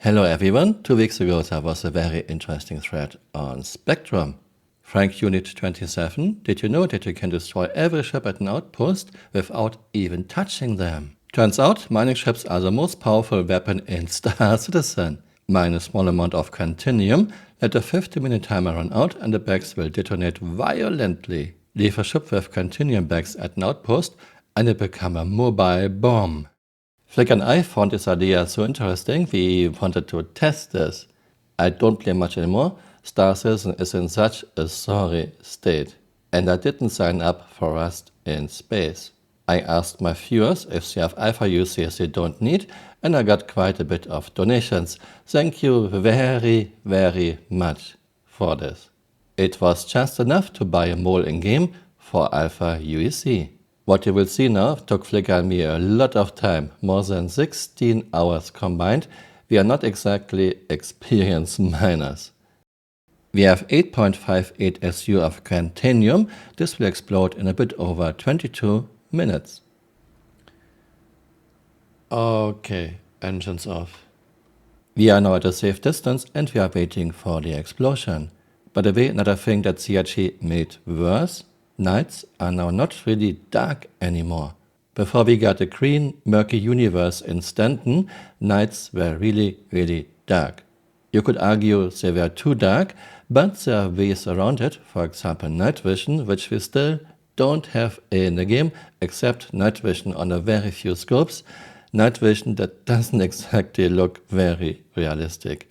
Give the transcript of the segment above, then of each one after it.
Hello everyone, 2 weeks ago there was a very interesting thread on Spectrum. Frank Unit 27, did you know that you can destroy every ship at an outpost without even touching them? Turns out mining ships are the most powerful weapon in Star Citizen. Mine a small amount of Quantanium, let the 50-minute timer run out and the bags will detonate violently. Leave a ship with Quantanium bags at an outpost and it become a mobile bomb. Flick and I found this idea so interesting, we wanted to test this. I don't play much anymore, Star Citizen is in such a sorry state. And I didn't sign up for Rust in space. I asked my viewers if they have alpha uses they don't need, and I got quite a bit of donations. Thank you very, very much for this. It was just enough to buy a mole in-game for alpha UEC. What you will see now took Flickr and me a lot of time, more than 16 hours combined. We are not exactly experienced miners. We have 8.58 SU of Quantanium. This will explode in a bit over 22 minutes. Okay, engines off. We are now at a safe distance and we are waiting for the explosion. By the way, another thing that CRG made worse, nights are now not really dark anymore. Before we got a green, murky universe in Stanton, nights were really, really dark. You could argue they were too dark, but there are ways around it, for example night vision, which we still don't have in the game, except night vision on a very few scopes. Night vision that doesn't exactly look very realistic.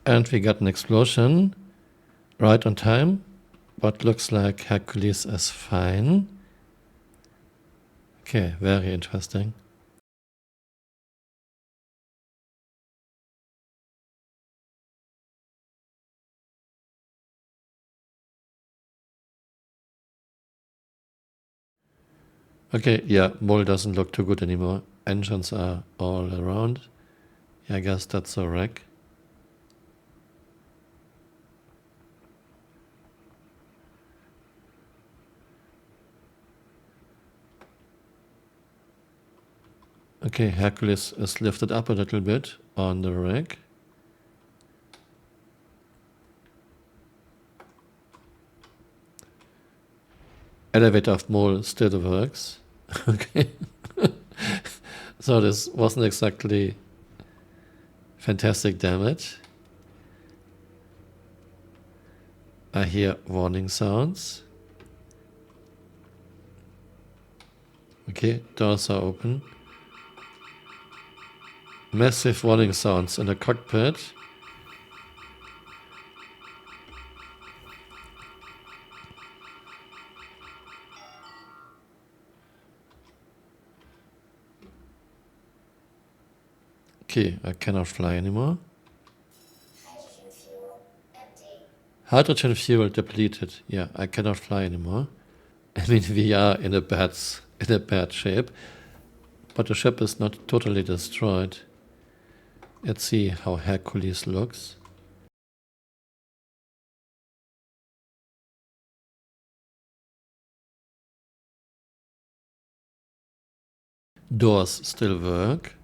And we got an explosion right on time. What looks like Hercules is fine. Okay, very interesting. Okay, yeah, mole doesn't look too good anymore. Engines are all around. Yeah, I guess that's a wreck. Okay, Hercules is lifted up a little bit on the rack. Elevator of mole still works. Okay. So this wasn't exactly fantastic damage. I hear warning sounds. Okay, doors are open. Massive warning sounds in the cockpit. Okay, I cannot fly anymore. Hydrogen fuel depleted. Yeah, I cannot fly anymore. I mean, we are in a bad shape, but the ship is not totally destroyed. Let's see how Hercules looks. Doors still work.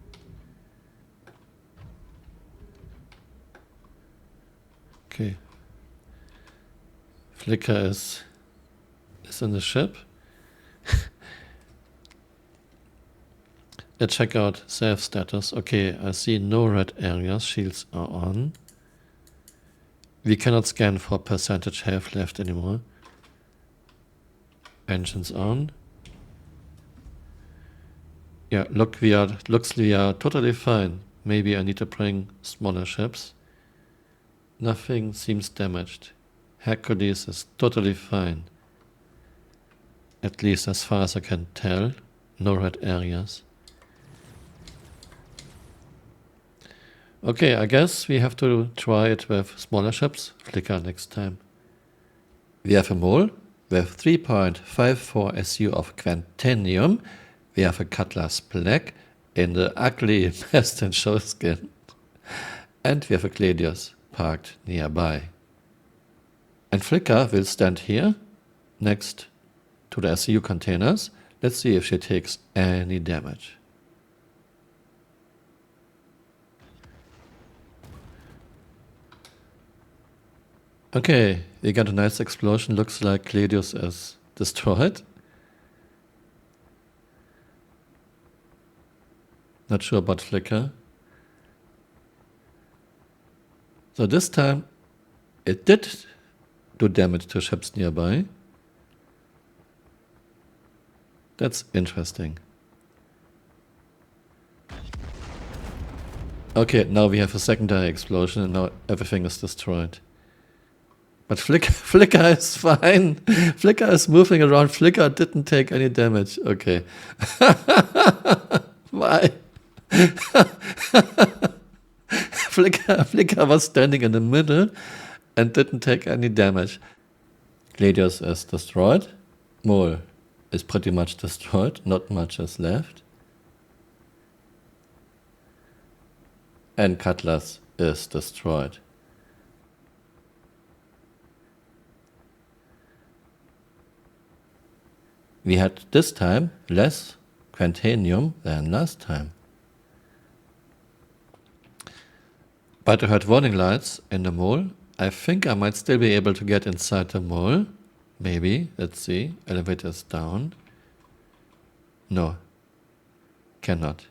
Okay. Flickr is in the ship. Let's check out save status. Okay, I see no red areas. Shields are on. We cannot scan for percentage health left anymore. Engines on. Yeah, looks we are totally fine. Maybe I need to bring smaller ships. Nothing seems damaged. Hercules is totally fine. At least as far as I can tell. No red areas. Okay, I guess we have to try it with smaller ships. Flickr next time. We have a mole with 3.54 SU of Quantanium. We have a Cutlass Black in the ugly Best in Show skin. And we have a Gladius parked nearby. And Flickr will stand here next to the SCU containers. Let's see if she takes any damage. Okay, we got a nice explosion. Looks like Gladius is destroyed. Not sure about Flicker. So this time it did do damage to ships nearby. That's interesting. Okay, now we have a secondary explosion and now everything is destroyed. But Flicker is fine. Flicker is moving around. Flicker didn't take any damage. Okay. Why? Flicker was standing in the middle and didn't take any damage. Gladius is destroyed. Mole is pretty much destroyed. Not much is left. And Cutlass is destroyed. We had this time less Quantanium than last time. But I heard warning lights in the mole. I think I might still be able to get inside the mole. Maybe. Let's see. Elevator's down. No. Cannot.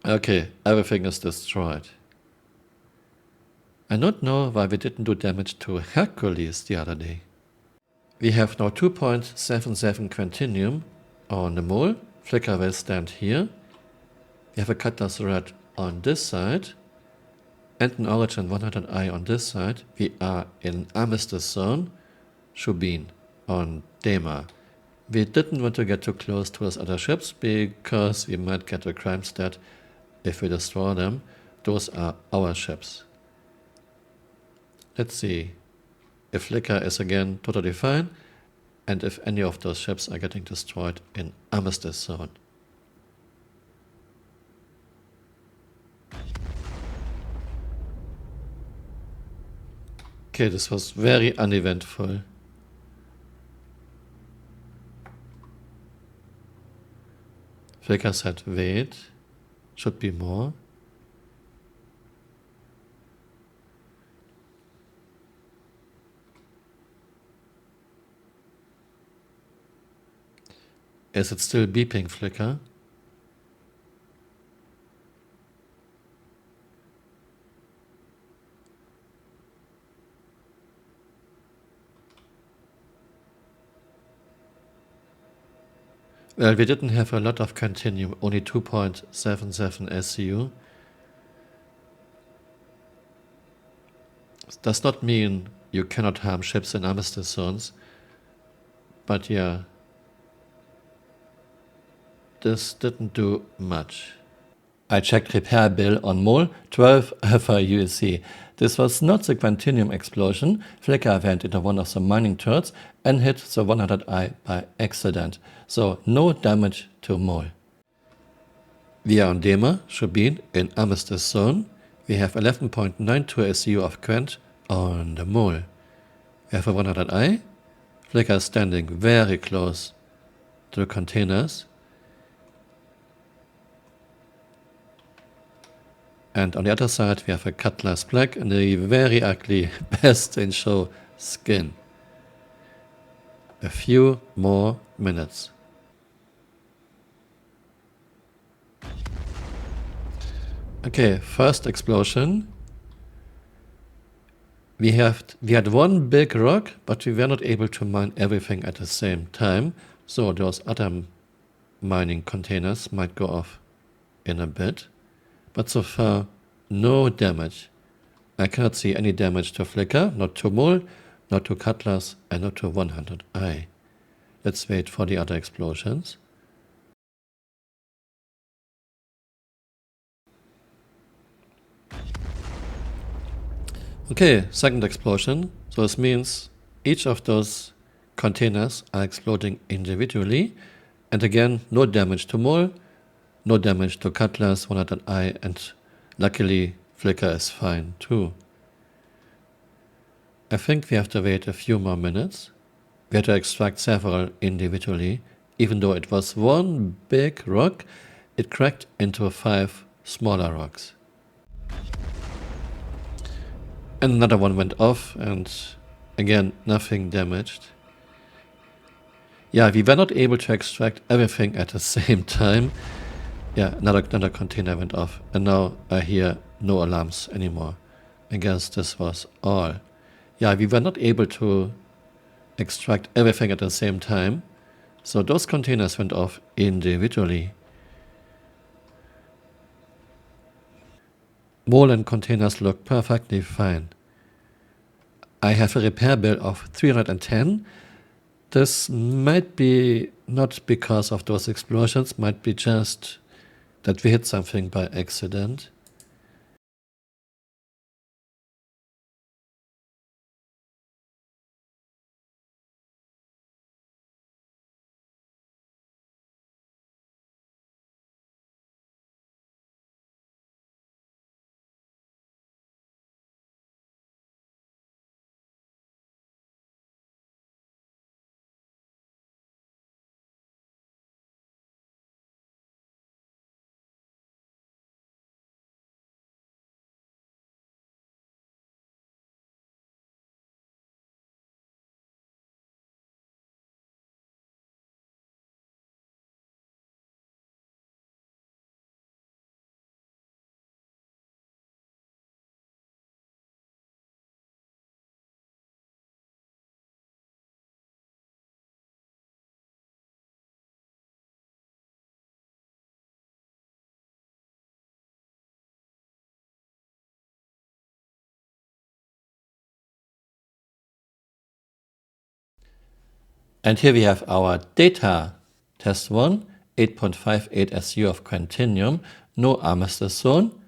Okay, everything is destroyed. I don't know why we didn't do damage to Hercules the other day. We have now 2.77 Quantanium on the mole. Flicker will stand here. We have a Cutlass red on this side. And an Origin 100i on this side. We are in Armistice zone. Shubin on Dema. We didn't want to get too close to those other ships because we might get a crime stat if we destroy them. Those are our ships. Let's see if Flicker is again totally fine and if any of those ships are getting destroyed in Armistice zone. Okay, this was very uneventful. Flicker said wait, should be more. Is it still beeping, Flicker? Well, we didn't have a lot of Quantanium, only 2.77 SCU. Does not mean you cannot harm ships in Armistice zones, but yeah, this didn't do much. I checked repair bill on mole, 12 alpha USC. This was not the Quantanium explosion. Flicker went into one of the mining turrets and hit the 100i by accident. So no damage to mole. We are on Dema, Shubin, in Armistice zone. We have 11.92 SCU of Quant on the mole. We have a 100i. Flicker is standing very close to the containers. And on the other side we have a Cutlass Black and a very ugly best in show skin. A few more minutes. Okay, first explosion. We had one big rock, but we were not able to mine everything at the same time. So those other mining containers might go off in a bit. But so far, no damage. I cannot see any damage to Flicker, not to mole, not to Cutlass, and not to 100i. Let's wait for the other explosions. Okay, second explosion. So this means each of those containers are exploding individually. And again, no damage to mole, No damage to Cutlass 100i, and luckily flicker is fine too. I think we have to wait a few more minutes. We had to extract several individually. Even though it was one big rock, it cracked into 5 smaller rocks. And another one went off, and again, nothing damaged. Yeah, we were not able to extract everything at the same time. Yeah, another container went off, and now I hear no alarms anymore. I guess this was all. Yeah, we were not able to extract everything at the same time, so those containers went off individually. Mole and containers look perfectly fine. I have a repair bill of 310. This might be not because of those explosions, might be just that we hit something by accident. And here we have our data. Test 1, 8.58 SU of Quantanium, no Armistice zone.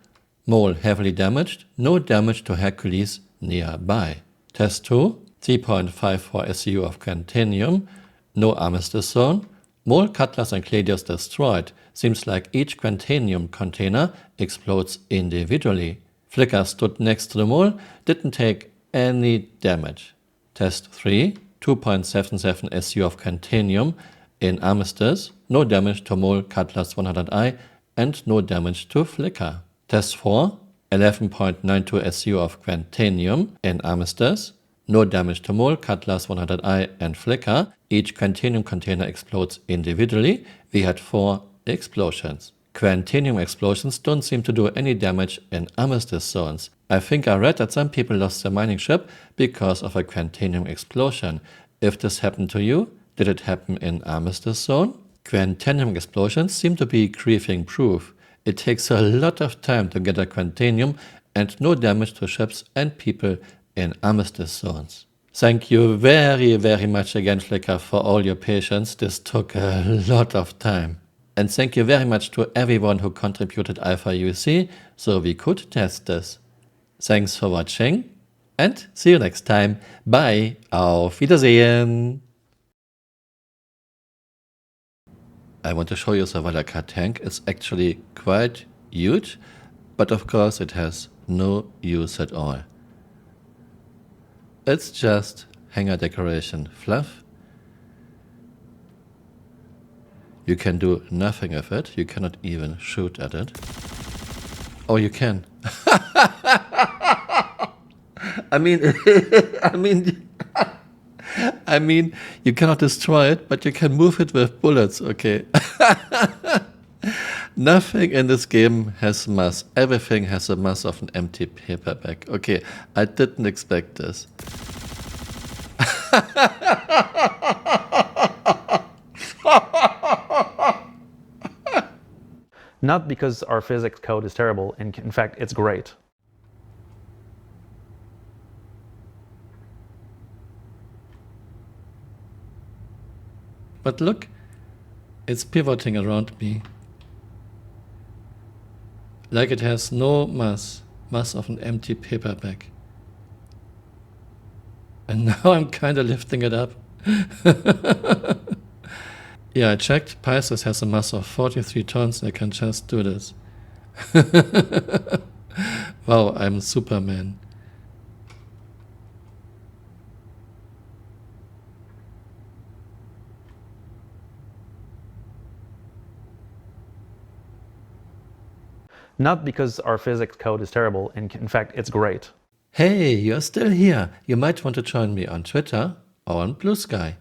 Mole heavily damaged, no damage to Hercules nearby. Test 2, 3.54 SU of Quantanium, no Armistice zone. Mole, Cutlass and Cladius destroyed. Seems like each Quantanium container explodes individually. Flicker stood next to the mole, didn't take any damage. Test 3, 2.77 SU of Quantanium in Armistice, no damage to Mole, Cutlass 100i, and no damage to Flicker. Test 4, 11.92 SU of Quantanium in Armistice, no damage to Mole, Cutlass 100i, and Flicker. Each Quantanium container explodes individually. We had 4 explosions. Quantanium explosions don't seem to do any damage in Armistice zones. I think I read that some people lost their mining ship because of a Quantanium explosion. If this happened to you, did it happen in Armistice zone? Quantanium explosions seem to be griefing proof. It takes a lot of time to get a Quantanium and no damage to ships and people in Armistice zones. Thank you very, very much again, Flicker, for all your patience. This took a lot of time. And thank you very much to everyone who contributed Alpha UC so we could test this. Thanks for watching and see you next time. Bye. Auf Wiedersehen. I want to show you the Valaka tank. It's actually quite huge, but of course it has no use at all. It's just hanger decoration fluff. You can do nothing with it. You cannot even shoot at it. Oh, you can. I mean, you cannot destroy it, but you can move it with bullets, okay? Nothing in this game has mass. Everything has a mass of an empty paperback. Okay, I didn't expect this. Not because our physics code is terrible, in fact, it's great. But look, it's pivoting around me. Like it has no mass of an empty paperback. And now I'm kind of lifting it up. Yeah, I checked. Pisces has a mass of 43 tons. I can just do this. Wow, I'm Superman. Not because our physics code is terrible, and in fact, it's great. Hey, you're still here. You might want to join me on Twitter or on Blue Sky.